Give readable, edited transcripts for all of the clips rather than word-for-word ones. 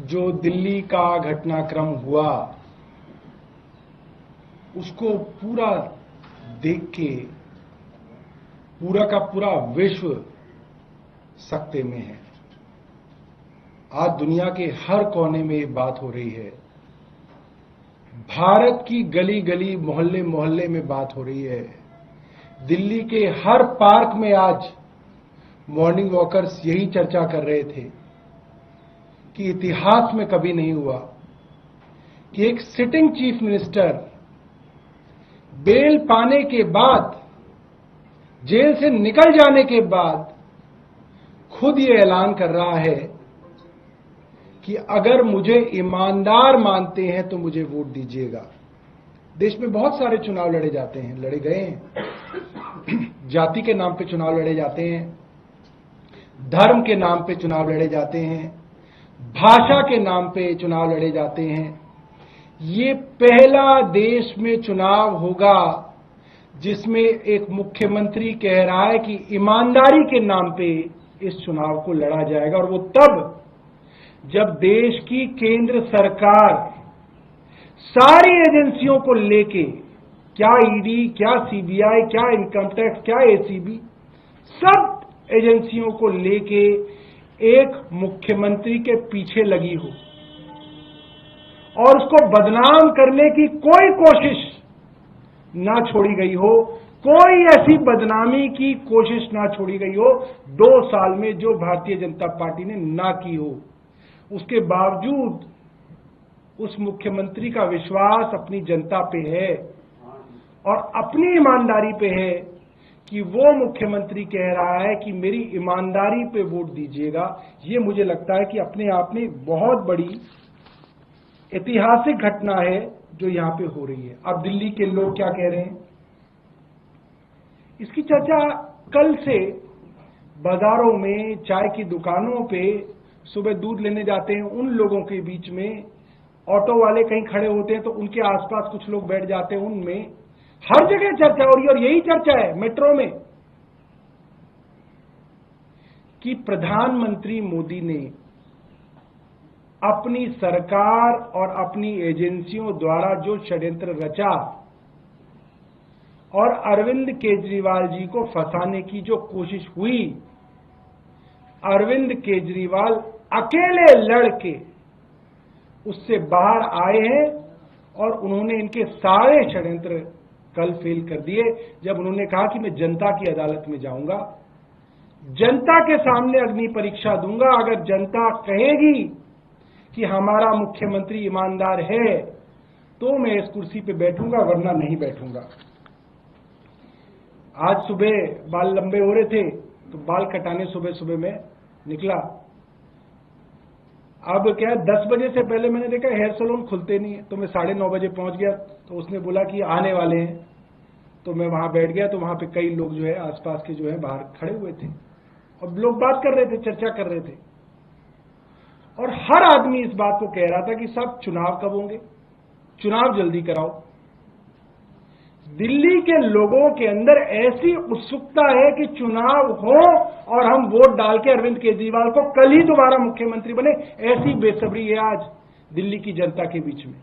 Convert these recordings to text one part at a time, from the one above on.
जो दिल्ली का घटनाक्रम हुआ उसको पूरा देख के पूरा का पूरा विश्व सकते में है। आज दुनिया के हर कोने में ये बात हो रही है। भारत की गली गली मोहल्ले मोहल्ले में बात हो रही है। दिल्ली के हर पार्क में आज मॉर्निंग वॉकर्स यही चर्चा कर रहे थे कि इतिहास में कभी नहीं हुआ कि एक सिटिंग चीफ मिनिस्टर बेल पाने के बाद, जेल से निकल जाने के बाद खुद ये ऐलान कर रहा है कि अगर मुझे ईमानदार मानते हैं तो मुझे वोट दीजिएगा। देश में बहुत सारे चुनाव लड़े जाते हैं, लड़े गए हैं। जाति के नाम पे चुनाव लड़े जाते हैं, धर्म के नाम पे चुनाव लड़े जाते हैं, भाषा के नाम पे चुनाव लड़े जाते हैं। ये पहला देश में चुनाव होगा जिसमें एक मुख्यमंत्री कह रहा है कि ईमानदारी के नाम पे इस चुनाव को लड़ा जाएगा, और वो तब जब देश की केंद्र सरकार सारी एजेंसियों को लेके, क्या ईडी, क्या सीबीआई, क्या इनकम टैक्स, क्या एसीबी, सब एजेंसियों को लेके एक मुख्यमंत्री के पीछे लगी हो और उसको बदनाम करने की कोई कोशिश ना छोड़ी गई हो, कोई ऐसी बदनामी की कोशिश ना छोड़ी गई हो 2 साल में जो भारतीय जनता पार्टी ने ना की हो। उसके बावजूद उस मुख्यमंत्री का विश्वास अपनी जनता पे है और अपनी ईमानदारी पे है कि वो मुख्यमंत्री कह रहा है कि मेरी ईमानदारी पे वोट दीजिएगा। ये मुझे लगता है कि अपने आप में बहुत बड़ी ऐतिहासिक घटना है जो यहां पे हो रही है। अब दिल्ली के लोग क्या कह रहे हैं, इसकी चर्चा कल से बाजारों में, चाय की दुकानों पे, सुबह दूध लेने जाते हैं उन लोगों के बीच में, ऑटो वाले कहीं खड़े होते हैं तो उनके आसपास कुछ लोग बैठ जाते हैं, उनमें हर जगह चर्चा हो रही है। और यही चर्चा है मेट्रो में कि प्रधानमंत्री मोदी ने अपनी सरकार और अपनी एजेंसियों द्वारा जो षड्यंत्र रचा और अरविंद केजरीवाल जी को फंसाने की जो कोशिश हुई, अरविंद केजरीवाल अकेले लड़के उससे बाहर आए हैं और उन्होंने इनके सारे षड्यंत्र कल फेल कर दिए जब उन्होंने कहा कि मैं जनता की अदालत में जाऊंगा, जनता के सामने अग्नि परीक्षा दूंगा। अगर जनता कहेगी कि हमारा मुख्यमंत्री ईमानदार है तो मैं इस कुर्सी पे बैठूंगा, वरना नहीं बैठूंगा। आज सुबह बाल लंबे हो रहे थे तो बाल कटाने सुबह सुबह में निकला। अब क्या है, 10 बजे से पहले मैंने देखा हेयर सैलून खुलते नहीं है, तो मैं 9:30 बजे पहुंच गया। तो उसने बोला कि आने वाले हैं, तो मैं वहां बैठ गया। तो वहां पे कई लोग जो है आसपास के जो है बाहर खड़े हुए थे और लोग बात कर रहे थे, चर्चा कर रहे थे, और हर आदमी इस बात को कह रहा था कि साहब चुनाव कब होंगे, चुनाव जल्दी कराओ। दिल्ली के लोगों के अंदर ऐसी उत्सुकता है कि चुनाव हो और हम वोट डाल के अरविंद केजरीवाल को कल ही दोबारा मुख्यमंत्री बने, ऐसी बेसब्री है आज दिल्ली की जनता के बीच में।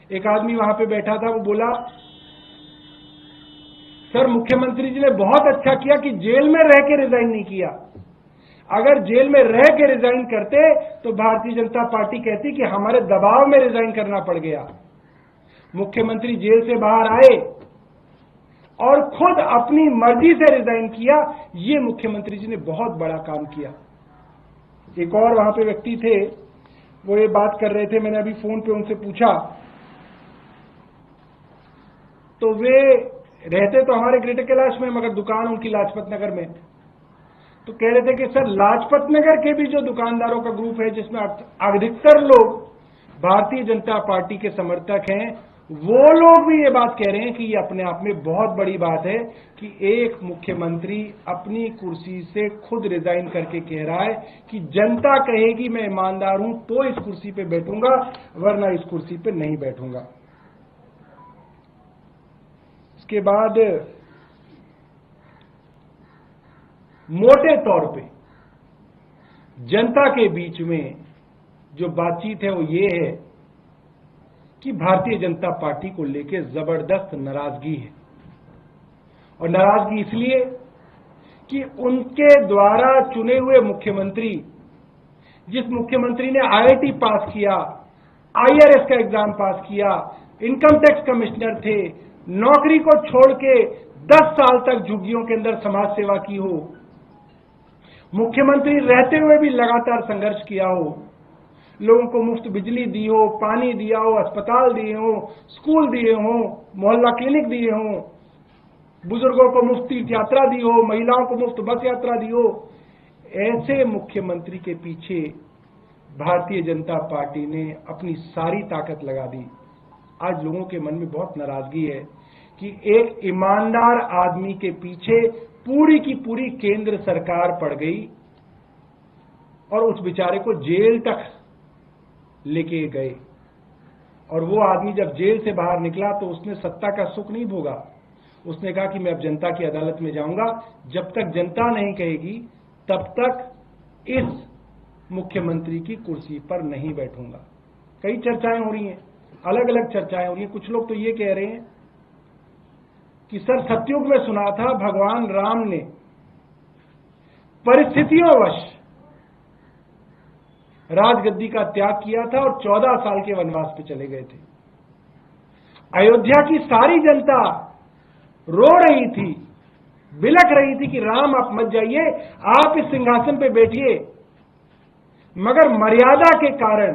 एक आदमी वहां पे बैठा था, वो बोला, सर मुख्यमंत्री जी ने बहुत अच्छा किया कि जेल में रह के रिजाइन नहीं किया। अगर जेल में रह के रिजाइन करते तो भारतीय जनता पार्टी कहती कि हमारे दबाव में रिजाइन करना पड़ गया। मुख्यमंत्री जेल से बाहर आए और खुद अपनी मर्जी से रिजाइन किया। ये मुख्यमंत्री जी ने बहुत बड़ा काम किया। एक और वहां पे व्यक्ति थे, वो ये बात कर रहे थे, मैंने अभी फोन पे उनसे पूछा, तो वे रहते तो हमारे ग्रेटर कैलाश में, मगर दुकान उनकी लाजपत नगर में। तो कह रहे थे कि सर लाजपत नगर के भी जो दुकानदारों का ग्रुप है जिसमें अधिकतर लोग भारतीय जनता पार्टी के समर्थक हैं, वो लोग भी ये बात कह रहे हैं कि ये अपने आप में बहुत बड़ी बात है कि एक मुख्यमंत्री अपनी कुर्सी से खुद रिजाइन करके कह रहा है कि जनता कहेगी मैं ईमानदार हूं तो इस कुर्सी पे बैठूंगा, वरना इस कुर्सी पे नहीं बैठूंगा। इसके बाद मोटे तौर पे जनता के बीच में जो बातचीत है वो ये है कि भारतीय जनता पार्टी को लेकर जबरदस्त नाराजगी है। और नाराजगी इसलिए कि उनके द्वारा चुने हुए मुख्यमंत्री, जिस मुख्यमंत्री ने आईआईटी पास किया, आईआरएस का एग्जाम पास किया, इनकम टैक्स कमिश्नर थे, नौकरी को छोड़ के 10 साल तक झुग्गियों के अंदर समाज सेवा की हो, मुख्यमंत्री रहते हुए भी लगातार संघर्ष किया हो, लोगों को मुफ्त बिजली दी हो, पानी दिया हो, अस्पताल दिए हो, स्कूल दिए हो, मोहल्ला क्लिनिक दिए हो, बुजुर्गों को मुफ्त तीर्थ यात्रा दी हो, महिलाओं को मुफ्त बस यात्रा दी हो, ऐसे मुख्यमंत्री के पीछे भारतीय जनता पार्टी ने अपनी सारी ताकत लगा दी। आज लोगों के मन में बहुत नाराजगी है कि एक ईमानदार आदमी के पीछे पूरी की पूरी केंद्र सरकार पड़ गई और उस बेचारे को जेल तक लेके गए। और वो आदमी जब जेल से बाहर निकला तो उसने सत्ता का सुख नहीं भोगा। उसने कहा कि मैं अब जनता की अदालत में जाऊंगा, जब तक जनता नहीं कहेगी तब तक इस मुख्यमंत्री की कुर्सी पर नहीं बैठूंगा। कई चर्चाएं हो रही हैं, अलग अलग चर्चाएं हो रही हैं। कुछ लोग तो ये कह रहे हैं कि सर सतयुग में सुना था भगवान राम ने परिस्थितियोंवश राजगद्दी का त्याग किया था और 14 साल के वनवास पे चले गए थे। अयोध्या की सारी जनता रो रही थी, बिलख रही थी कि राम आप मत जाइए, आप इस सिंहासन पे बैठिए, मगर मर्यादा के कारण,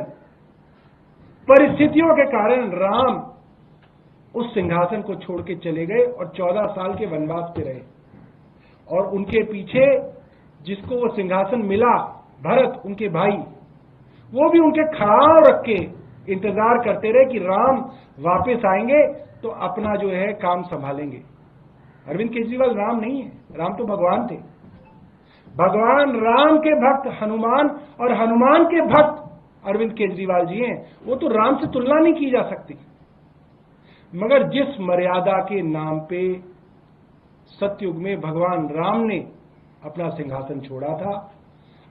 परिस्थितियों के कारण राम उस सिंहासन को छोड़ के चले गए और 14 साल के वनवास पे रहे। और उनके पीछे जिसको वो सिंहासन मिला, भरत उनके भाई, वो भी उनके खड़ाव रख के इंतजार करते रहे कि राम वापस आएंगे तो अपना जो है काम संभालेंगे। अरविंद केजरीवाल राम नहीं है, राम तो भगवान थे। भगवान राम के भक्त हनुमान और हनुमान के भक्त अरविंद केजरीवाल जी हैं। वो तो राम से तुलना नहीं की जा सकती। मगर जिस मर्यादा के नाम पे सतयुग में भगवान राम ने अपना सिंहासन छोड़ा था,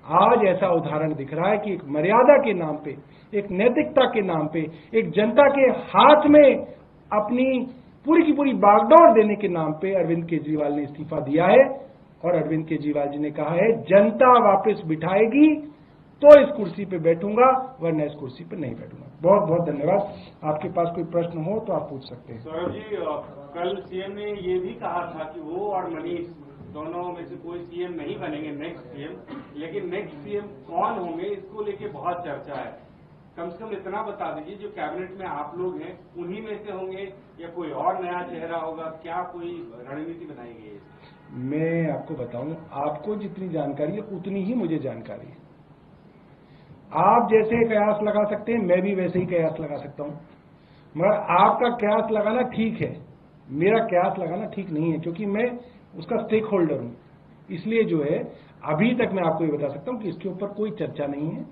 आज ऐसा उदाहरण दिख रहा है कि एक मर्यादा के नाम पे, एक नैतिकता के नाम पे, एक जनता के हाथ में अपनी पूरी की पूरी बागडोर देने के नाम पे अरविंद केजरीवाल ने इस्तीफा दिया है। और अरविंद केजरीवाल जी ने कहा है जनता वापस बिठाएगी तो इस कुर्सी पे बैठूंगा, वरना इस कुर्सी पे नहीं बैठूंगा। बहुत बहुत धन्यवाद। आपके पास कोई प्रश्न हो तो आप पूछ सकते हैं। सौरभ जी, कल सीएम ने ये भी कहा था कि वो और मनीष दोनों में से कोई सीएम नहीं बनेंगे नेक्स्ट सीएम, लेकिन नेक्स्ट सीएम कौन होंगे इसको लेके बहुत चर्चा है। कम से कम इतना बता दीजिए, जो कैबिनेट में आप लोग हैं उन्हीं में से होंगे या कोई और नया चेहरा होगा? क्या कोई रणनीति बनाई गई है? मैं आपको बताऊं, आपको जितनी जानकारी है उतनी ही मुझे जानकारी है। आप जैसे कयास लगा सकते हैं, मैं भी वैसे ही कयास लगा सकता हूं। मगर आपका कयास लगाना ठीक है, मेरा कयास लगाना ठीक नहीं है, क्योंकि मैं उसका स्टेक होल्डर हूं। इसलिए जो है अभी तक मैं आपको ये बता सकता हूं कि इसके ऊपर कोई चर्चा नहीं है।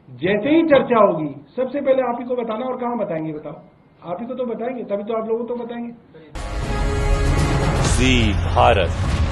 जैसे ही चर्चा होगी सबसे पहले आप ही को बताना। और कहां बताएंगे बताओ? आप ही को तो बताएंगे, तभी तो आप लोगों को तो बताएंगे। जी भारत।